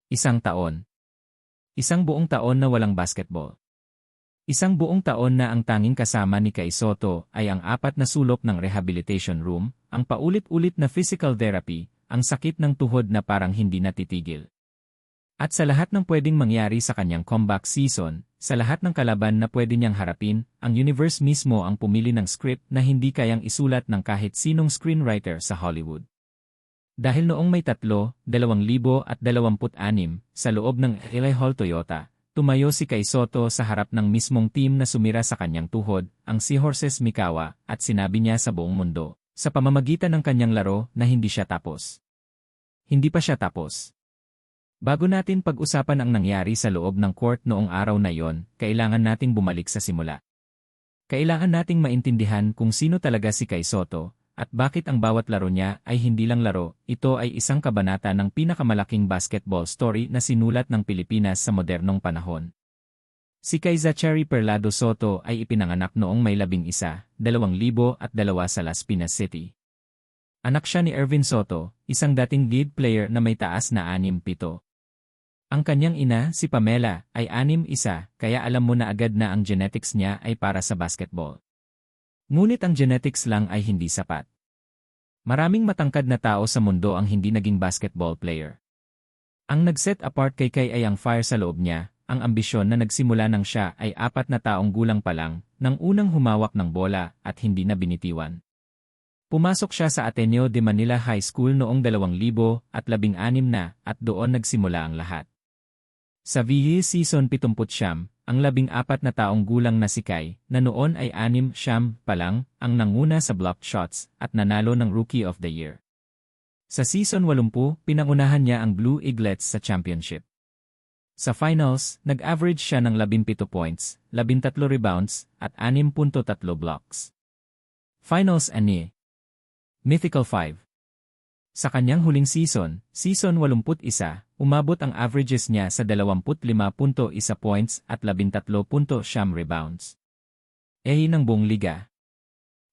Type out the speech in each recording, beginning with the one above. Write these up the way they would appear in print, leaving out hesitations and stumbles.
Isang taon. Isang buong taon na walang basketball. Isang buong taon na ang tanging kasama ni Kai Sotto ay ang 4 na sulok ng rehabilitation room, ang paulit-ulit na physical therapy, ang sakit ng tuhod na parang hindi natitigil. At sa lahat ng pwedeng mangyari sa kanyang comeback season, sa lahat ng kalaban na pwede niyang harapin, ang universe mismo ang pumili ng script na hindi kayang isulat ng kahit sinong screenwriter sa Hollywood. Dahil noong May 3, 2026, sa loob ng Eli Hall Toyota, tumayo si Kai Sotto sa harap ng mismong team na sumira sa kanyang tuhod, ang Seahorses Mikawa, at sinabi niya sa buong mundo, sa pamamagitan ng kanyang laro, na hindi siya tapos. Hindi pa siya tapos. Bago natin pag-usapan ang nangyari sa loob ng court noong araw na yon, kailangan nating bumalik sa simula. Kailangan nating maintindihan kung sino talaga si Kai Sotto, at bakit ang bawat laro niya ay hindi lang laro, ito ay isang kabanata ng pinakamalaking basketball story na sinulat ng Pilipinas sa modernong panahon. Si Kai Zachary Perlado Sotto ay ipinanganak noong May 11, 2002 sa Las Piñas City. Anak siya ni Ervin Sotto, isang dating lead player na may taas na 6'7". Ang kanyang ina, si Pamela, ay 6'1", kaya alam mo na agad na ang genetics niya ay para sa basketball. Ngunit ang genetics lang ay hindi sapat. Maraming matangkad na tao sa mundo ang hindi naging basketball player. Ang nag-set apart kay Kai ay ang fire sa loob niya, ang ambisyon na nagsimula nang siya ay 4 na taong gulang pa lang, nang unang humawak ng bola at hindi na binitiwan. Pumasok siya sa Ateneo de Manila High School noong 2016 na at doon nagsimula ang lahat. Sa VE season 79, ang 14 na taong gulang na si Kai, na noon ay 6'7" pa lang, ang nanguna sa blocked shots at nanalo ng Rookie of the Year. Sa season 80, pinangunahan niya ang Blue Eaglets sa championship. Sa finals, nag-average siya ng 17 points, 13 rebounds, at 6.3 blocks. Finals ani Mythical 5. Sa kanyang huling season, season 81, umabot ang averages niya sa 25.1 points at 13.9 rebounds. Ng buong liga.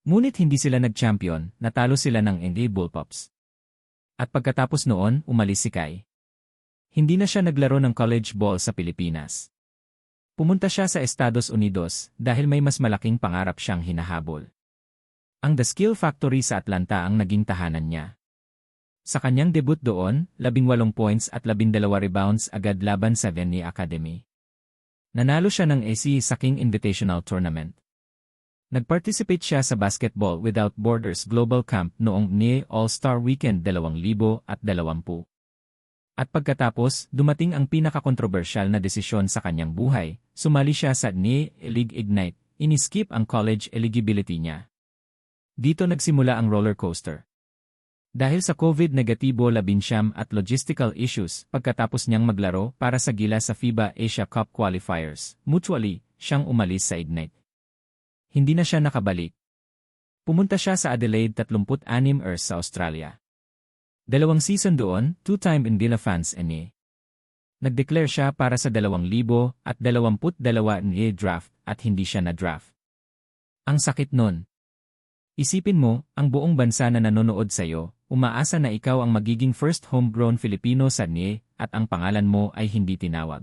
Ngunit hindi sila nag-champion, natalo sila ng NBA Bullpups. At pagkatapos noon, umalis si Kai. Hindi na siya naglaro ng college ball sa Pilipinas. Pumunta siya sa Estados Unidos dahil may mas malaking pangarap siyang hinahabol. Ang The Skill Factory sa Atlanta ang naging tahanan niya. Sa kanyang debut doon, 18 points at 12 rebounds agad laban sa Venice Academy. Nanalo siya ng AC sa King Invitational Tournament. Nag-participate siya sa Basketball Without Borders Global Camp noong NE All-Star Weekend 2020. At pagkatapos, dumating ang pinakakontrobersyal na desisyon sa kanyang buhay, sumali siya sa NE League Ignite, iniskip ang college eligibility niya. Dito nagsimula ang roller coaster. Dahil sa COVID-19 at logistical issues, pagkatapos niyang maglaro para sa gila sa FIBA Asia Cup qualifiers, mutually, siyang umalis sa Ignite. Hindi na siya nakabalik. Pumunta siya sa Adelaide 36 ers sa Australia. 2 season doon, 2-time Indila Fans NE. Nag-declare siya para sa 2022 NE draft at hindi siya na-draft. Ang sakit nun. Isipin mo, ang buong bansa na nanonood sa'yo, umaasa na ikaw ang magiging first homegrown Filipino sa NE at ang pangalan mo ay hindi tinawag.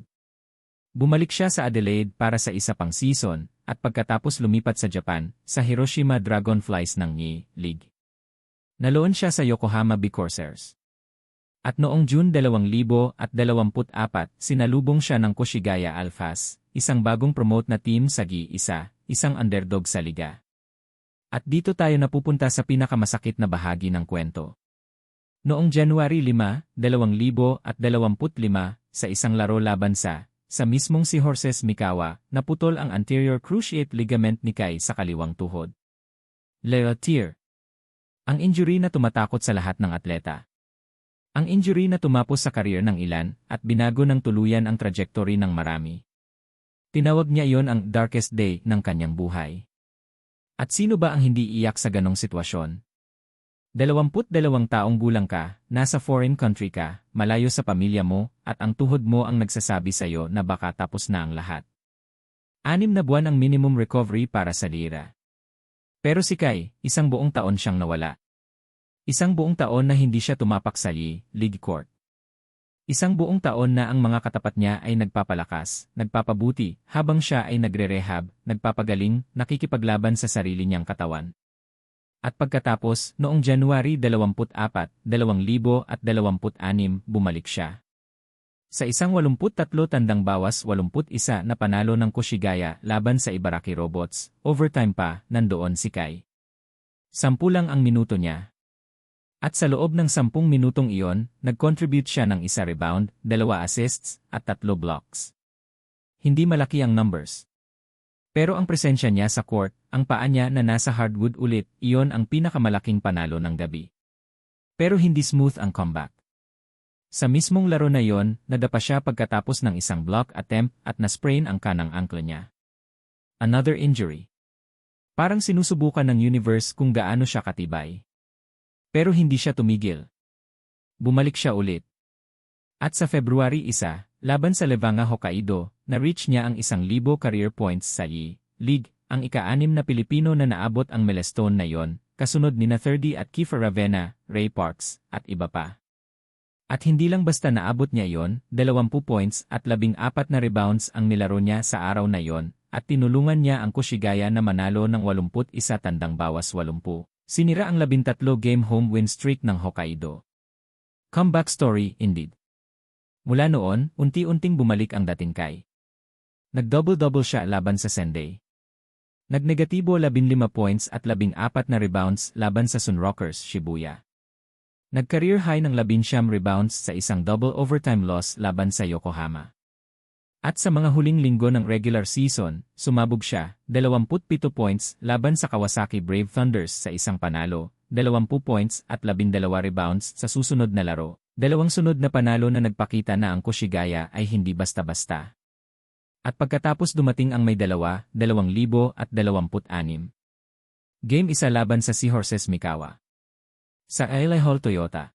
Bumalik siya sa Adelaide para sa isa pang season at pagkatapos lumipat sa Japan, sa Hiroshima Dragonflies ng NE League. Naloon siya sa Yokohama B Corsairs. At noong June 2024, sinalubong siya ng Koshigaya Alphas, isang bagong promote na team sa Gi-1, isang underdog sa liga. At dito tayo napupunta sa pinakamasakit na bahagi ng kwento. Noong January 5, 2025, sa isang laro laban sa mismong Seahorses Mikawa, naputol ang anterior cruciate ligament ni Kai sa kaliwang tuhod. Leo tear. Ang injury na tumatakot sa lahat ng atleta. Ang injury na tumapos sa career ng ilan at binago ng tuluyan ang trajectory ng marami. Tinawag niya iyon ang darkest day ng kanyang buhay. At sino ba ang hindi iyak sa ganong sitwasyon? 22 taong gulang ka, nasa foreign country ka, malayo sa pamilya mo, at ang tuhod mo ang nagsasabi sa'yo na baka tapos na ang lahat. 6 na buwan ang minimum recovery para sa lira. Pero si Kai, 1 buong taon siyang nawala. 1 buong taon na hindi siya tumapak sa league court. Isang buong taon na ang mga katapat niya ay nagpapalakas, nagpapabuti, habang siya ay nagre-rehab, nagpapagaling, nakikipaglaban sa sarili niyang katawan. At pagkatapos, noong January 24, 2026, bumalik siya. Sa isang 83 tandang bawas 81 na panalo ng Koshigaya laban sa Ibaraki Robots, overtime pa, nandoon si Kai. 10 lang ang minuto niya. At sa loob ng 10 minutong iyon, nag-contribute siya ng 1 rebound, 2 assists, at 3 blocks. Hindi malaki ang numbers. Pero ang presensya niya sa court, ang paa niya na nasa hardwood ulit, iyon ang pinakamalaking panalo ng gabi. Pero hindi smooth ang comeback. Sa mismong laro na iyon, nadapa siya pagkatapos ng isang block attempt at na-sprain ang kanang ankle niya. Another injury. Parang sinusubukan ng universe kung gaano siya katibay. Pero hindi siya tumigil. Bumalik siya ulit. At sa February 1, laban sa Levanga Hokkaido, na-reach niya ang 1,000 career points sa League, ang ika-6 na Pilipino na naabot ang milestone na iyon, kasunod ni na 30 at Kiefer Ravena, Ray Parks, at iba pa. At hindi lang basta naabot niya iyon, 20 points at 14 na rebounds ang nilaro niya sa araw na iyon, at tinulungan niya ang Koshigaya na manalo ng 81 tandang bawas 80. Sinira ang 13-game home win streak ng Hokkaido. Comeback story, indeed. Mula noon, unti-unting bumalik ang dating Kai. Nag-double-double siya laban sa Sendai. Nag-negatibo 15 points at 14 na rebounds laban sa Sunrockers, Shibuya. Nag-career high ng 11 rebounds sa isang double overtime loss laban sa Yokohama. At sa mga huling linggo ng regular season, sumabog siya, 27 points laban sa Kawasaki Brave Thunders sa isang panalo, 20 points at 12 rebounds sa susunod na laro. 2 sunod na panalo na nagpakita na ang Koshigaya ay hindi basta-basta. At pagkatapos dumating ang may 2026. Game 1 laban sa Seahorses Mikawa. Sa Ailey Hall Toyota.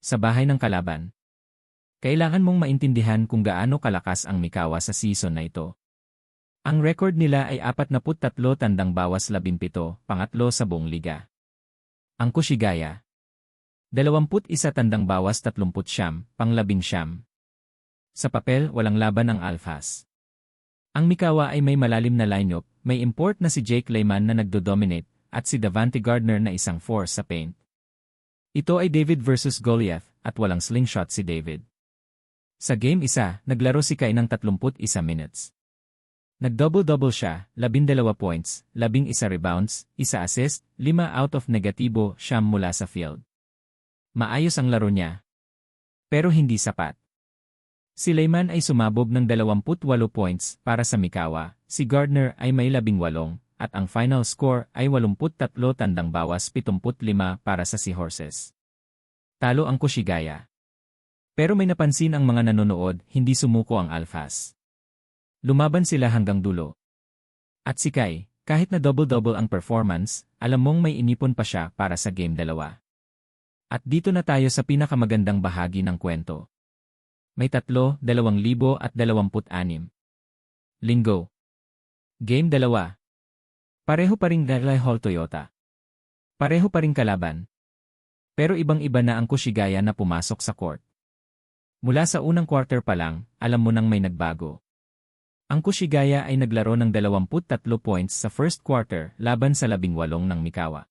Sa bahay ng kalaban. Kailangan mong maintindihan kung gaano kalakas ang Mikawa sa season na ito. Ang record nila ay 43 tandang bawas 17, pangatlo sa buong liga. Ang Koshigaya. 21 tandang bawas 30 pang-11. Sa papel, walang laban ang Alphas. Ang Mikawa ay may malalim na lineup, may import na si Jake Layman na nagdo-dominate, at si Davante Gardner na isang force sa paint. Ito ay David versus Goliath, at walang slingshot si David. Sa Game 1, naglaro si Kai ng 31 minutes. Nag-double-double siya, 12 points, 11 rebounds, 1 assist, 5 out of negatibo, 9 mula sa field. Maayos ang laro niya. Pero hindi sapat. Si Layman ay sumabog ng 28 points para sa Mikawa, si Gardner ay may 18, at ang final score ay 83 tandang bawas 75 para sa Seahorses. Talo ang Koshigaya. Pero may napansin ang mga nanonood, hindi sumuko ang Alphas. Lumaban sila hanggang dulo. At si Kai, kahit na double-double ang performance, alam mong may inipon pa siya para sa Game 2. At dito na tayo sa pinakamagandang bahagi ng kwento. May 2026. Linggo. Game 2. Pareho pa ring Ailey Hall Toyota. Pareho pa ring kalaban. Pero ibang-iba na ang Koshigaya na pumasok sa court. Mula sa unang quarter pa lang, alam mo nang may nagbago. Ang Koshigaya ay naglaro ng 23 points sa first quarter laban sa 18 ng Mikawa.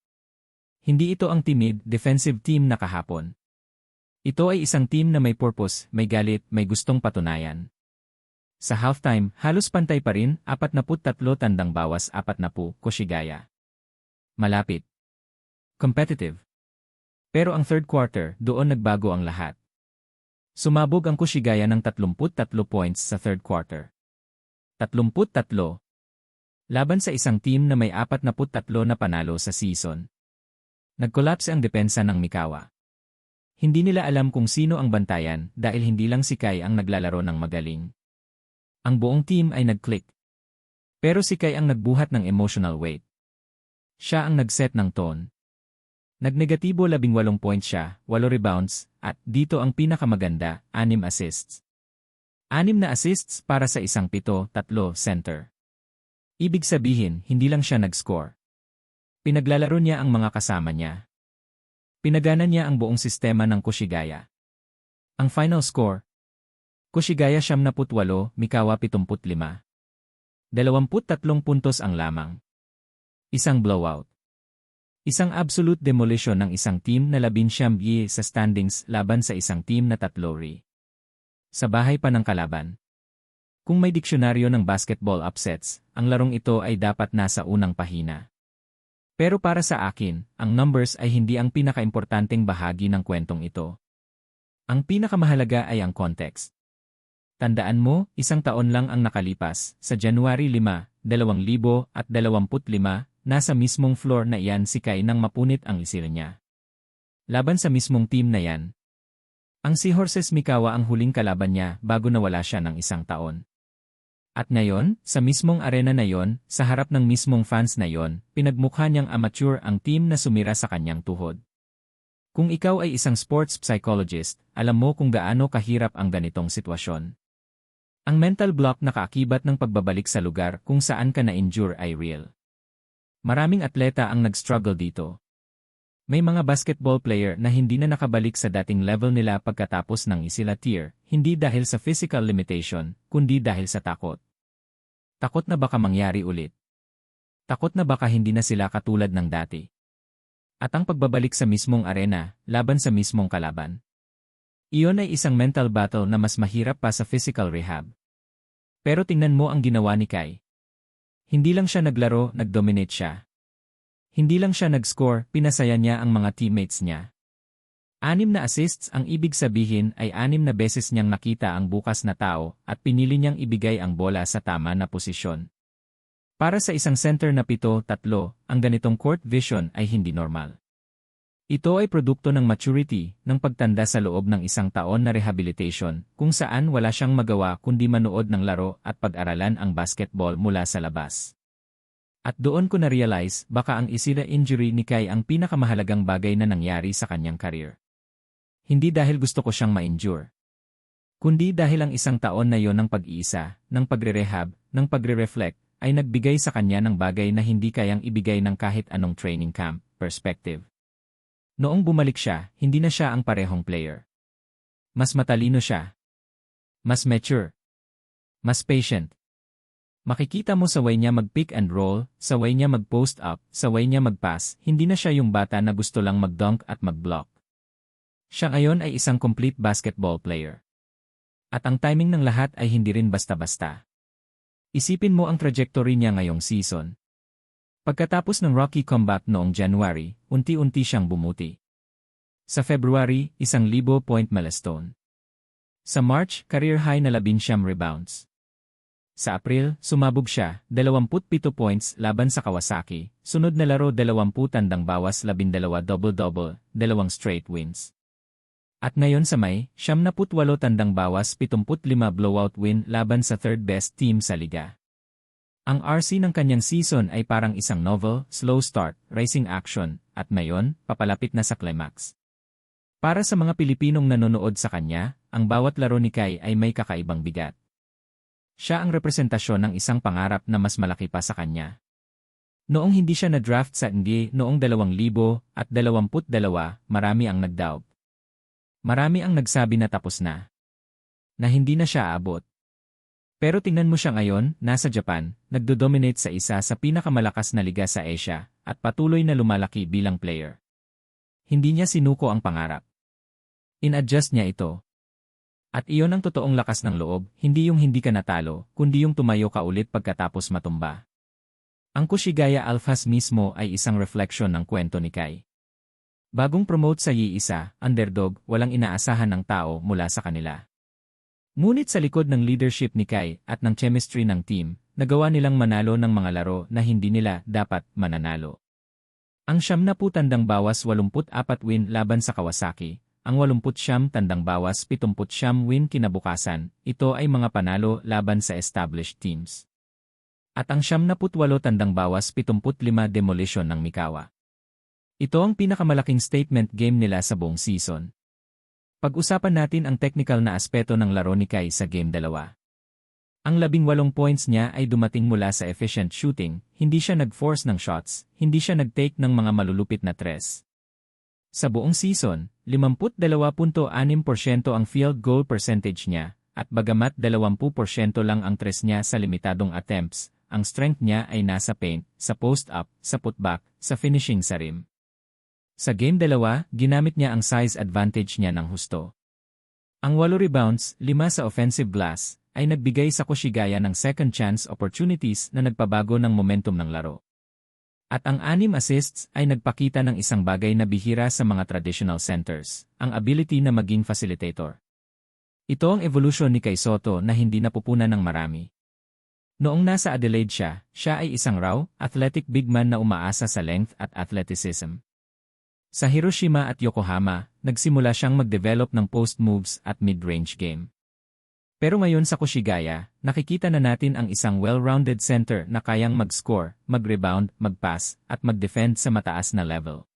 Hindi ito ang timid, defensive team na kahapon. Ito ay isang team na may purpose, may galit, may gustong patunayan. Sa halftime, halos pantay pa rin, 43 tandang bawas 40, Koshigaya. Malapit. Competitive. Pero ang third quarter, doon nagbago ang lahat. Sumabog ang Koshigaya ng 33 points sa third quarter. 33. Laban sa isang team na may 43 na panalo sa season. Nag-collapse ang depensa ng Mikawa. Hindi nila alam kung sino ang bantayan dahil hindi lang si Kai ang naglalaro ng magaling. Ang buong team ay nag-click. Pero si Kai ang nagbuhat ng emotional weight. Siya ang nag-set ng tone. Nag-negatibo 18 points siya, 8 rebounds, at dito ang pinakamaganda, 6 assists. 6 na assists para sa isang 7-3 center. Ibig sabihin, hindi lang siya nag-score. Pinaglalaro niya ang mga kasama niya. Pinagana niya ang buong sistema ng Koshigaya. Ang final score, Koshigaya 78, Mikawa 75. 23 puntos ang lamang. Isang blowout. Isang absolute demolition ng isang team na 19 sa standings laban sa isang team na 3. Sa bahay pa ng kalaban. Kung may diksyonaryo ng basketball upsets, ang larong ito ay dapat nasa unang pahina. Pero para sa akin, ang numbers ay hindi ang pinakaimportanteng bahagi ng kwentong ito. Ang pinakamahalaga ay ang context. Tandaan mo, 1 taon lang ang nakalipas, sa January 5, 2025, nasa mismong floor na iyan si Kai nang mapunit ang isil niya. Laban sa mismong team na yan. Ang Seahorses Mikawa ang huling kalaban niya bago nawala siya ng 1 taon. At ngayon, sa mismong arena na yon, sa harap ng mismong fans na yon, pinagmukha niyang amateur ang team na sumira sa kanyang tuhod. Kung ikaw ay isang sports psychologist, alam mo kung gaano kahirap ang ganitong sitwasyon. Ang mental block na kaakibat ng pagbabalik sa lugar kung saan ka na-injure ay real. Maraming atleta ang nag-struggle dito. May mga basketball player na hindi na nakabalik sa dating level nila pagkatapos ng isila tier, hindi dahil sa physical limitation, kundi dahil sa takot. Takot na baka mangyari ulit. Takot na baka hindi na sila katulad ng dati. At ang pagbabalik sa mismong arena, laban sa mismong kalaban. Iyon ay isang mental battle na mas mahirap pa sa physical rehab. Pero tingnan mo ang ginawa ni Kai. Hindi lang siya naglaro, nag-dominate siya. Hindi lang siya nag-score, pinasaya niya ang mga teammates niya. 6 na assists ang ibig sabihin ay 6 na beses niyang nakita ang bukas na tao at pinili niyang ibigay ang bola sa tama na posisyon. Para sa isang center na 7-3, ang ganitong court vision ay hindi normal. Ito ay produkto ng maturity, ng pagtanda sa loob ng 1 taon na rehabilitation, kung saan wala siyang magawa kundi manood ng laro at pag-aralan ang basketball mula sa labas. At doon ko na-realize, baka ang isila injury ni Kai ang pinakamahalagang bagay na nangyari sa kanyang career. Hindi dahil gusto ko siyang ma-injure. Kundi dahil ang 1 taon na yon ng pag-iisa, ng pagre-rehab, ng pagre-reflect, ay nagbigay sa kanya ng bagay na hindi kayang ibigay ng kahit anong training camp, perspective. Noong bumalik siya, hindi na siya ang parehong player. Mas matalino siya. Mas mature. Mas patient. Makikita mo sa way niya mag-pick and roll, sa way niya mag-post up, sa way niya mag-pass, hindi na siya yung bata na gusto lang mag-dunk at mag-block. Siya ngayon ay isang complete basketball player. At ang timing ng lahat ay hindi rin basta-basta. Isipin mo ang trajectory niya ngayong season. Pagkatapos ng rocky comeback noong January, unti-unti siyang bumuti. Sa February, 1,000 point milestone. Sa March, career high na 11 rebounds. Sa April, sumabog siya, 27 points laban sa Kawasaki, sunod na laro 20 tandang bawas 12 double-double, 2 straight wins. At ngayon sa May, 78 tandang bawas 75 blowout win laban sa third best team sa liga. Ang RC ng kanyang season ay parang isang novel, slow start, rising action, at ngayon, papalapit na sa climax. Para sa mga Pilipinong nanonood sa kanya, ang bawat laro ni Kai ay may kakaibang bigat. Siya ang representasyon ng isang pangarap na mas malaki pa sa kanya. Noong hindi siya na-draft sa NBA noong 2022, marami ang nag-doubt. Marami ang nagsabi na tapos na. Na hindi na siya aabot. Pero tingnan mo siya ngayon, nasa Japan, nagdo-dominate sa isa sa pinakamalakas na liga sa Asia, at patuloy na lumalaki bilang player. Hindi niya sinuko ang pangarap. In-adjust niya ito. At iyon ang totoong lakas ng loob, hindi yung hindi ka natalo, kundi yung tumayo ka ulit pagkatapos matumba. Ang Koshigaya Alphas mismo ay isang reflection ng kwento ni Kai. Bagong promote sa Yi-isa, underdog, walang inaasahan ng tao mula sa kanila. Ngunit sa likod ng leadership ni Kai at ng chemistry ng team, nagawa nilang manalo ng mga laro na hindi nila dapat mananalo. Ang 70 tandang bawas 84 win laban sa Kawasaki, ang 89 tandang bawas 79 win kinabukasan, ito ay mga panalo laban sa established teams. At ang 78 tandang bawas 75 demolition ng Mikawa. Ito ang pinakamalaking statement game nila sa buong season. Pag-usapan natin ang technical na aspeto ng laro ni Kai sa Game 2. Ang 18 points niya ay dumating mula sa efficient shooting, hindi siya nag-force ng shots, hindi siya nag-take ng mga malulupit na tres. Sa buong season, 52.6% ang field goal percentage niya, at bagamat 20% lang ang tres niya sa limitadong attempts, ang strength niya ay nasa paint, sa post-up, sa putback, sa finishing sa rim. Sa Game 2, ginamit niya ang size advantage niya ng husto. Ang 8 rebounds, 5 sa offensive glass, ay nagbigay sa Koshigaya ng second chance opportunities na nagpabago ng momentum ng laro. At ang 6 assists ay nagpakita ng isang bagay na bihira sa mga traditional centers, ang ability na maging facilitator. Ito ang evolution ni Kai Sotto na hindi napupunan ng marami. Noong nasa Adelaide siya ay isang raw, athletic big man na umaasa sa length at athleticism. Sa Hiroshima at Yokohama, nagsimula siyang mag-develop ng post moves at mid-range game. Pero ngayon sa Koshigaya, nakikita na natin ang isang well-rounded center na kayang mag-score, mag-rebound, mag-pass, at mag-defend sa mataas na level.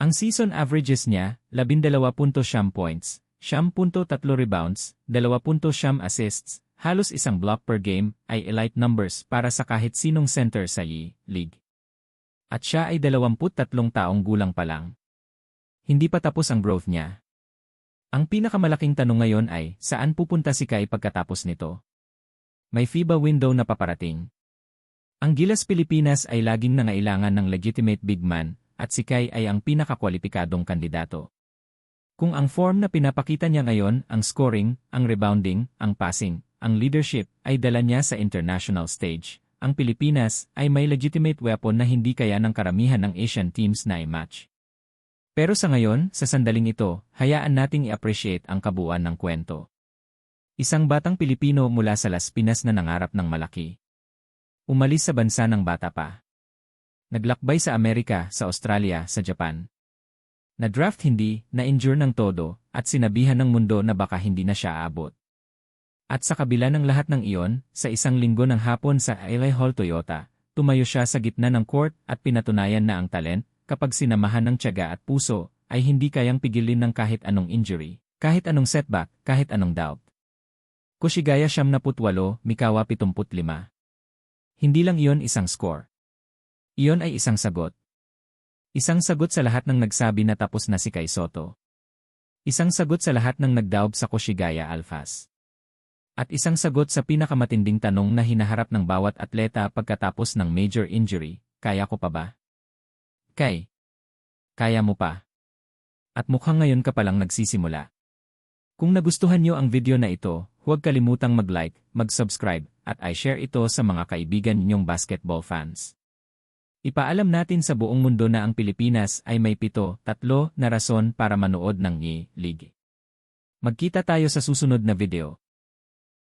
Ang season averages niya, 12.9 points, 9.3 rebounds, 2.9 assists, halos isang block per game, ay elite numbers para sa kahit sinong center sa league. At siya ay 23 taong gulang pa lang. Hindi pa tapos ang growth niya. Ang pinakamalaking tanong ngayon ay, saan pupunta si Kai pagkatapos nito? May FIBA window na paparating. Ang Gilas Pilipinas ay laging nangailangan ng legitimate big man, at si Kai ay ang pinakakwalipikadong kandidato. Kung ang form na pinapakita niya ngayon, ang scoring, ang rebounding, ang passing, ang leadership, ay dala niya sa international stage, ang Pilipinas ay may legitimate weapon na hindi kaya ng karamihan ng Asian teams na i-match. Pero sa ngayon, sa sandaling ito, hayaan nating i-appreciate ang kabuuan ng kwento. Isang batang Pilipino mula sa Las Pinas na nangarap ng malaki. Umalis sa bansa ng bata pa. Naglakbay sa Amerika, sa Australia, sa Japan. Na-draft hindi, na-injure ng todo, at sinabihan ng mundo na baka hindi na siya aabot. At sa kabila ng lahat ng iyon, sa isang linggo ng hapon sa LA Hall Toyota, tumayo siya sa gitna ng court at pinatunayan na ang talent, kapag sinamahan ng tiyaga at puso, ay hindi kayang pigilin ng kahit anong injury, kahit anong setback, kahit anong doubt. Koshigaya 78, Mikawa 75. Hindi lang iyon isang score. Iyon ay isang sagot. Isang sagot sa lahat ng nagsabi na tapos na si Kai Sotto. Isang sagot sa lahat ng nagdaob sa Koshigaya Alphas. At isang sagot sa pinakamatinding tanong na hinaharap ng bawat atleta pagkatapos ng major injury, kaya ko pa ba? Kai, kaya mo pa. At mukhang ngayon ka palang nagsisimula. Kung nagustuhan niyo ang video na ito, huwag kalimutang mag-like, mag-subscribe, at i-share ito sa mga kaibigan ninyong basketball fans. Ipaalam natin sa buong mundo na ang Pilipinas ay may 7-3 na rason para manood ng league. Magkita tayo sa susunod na video.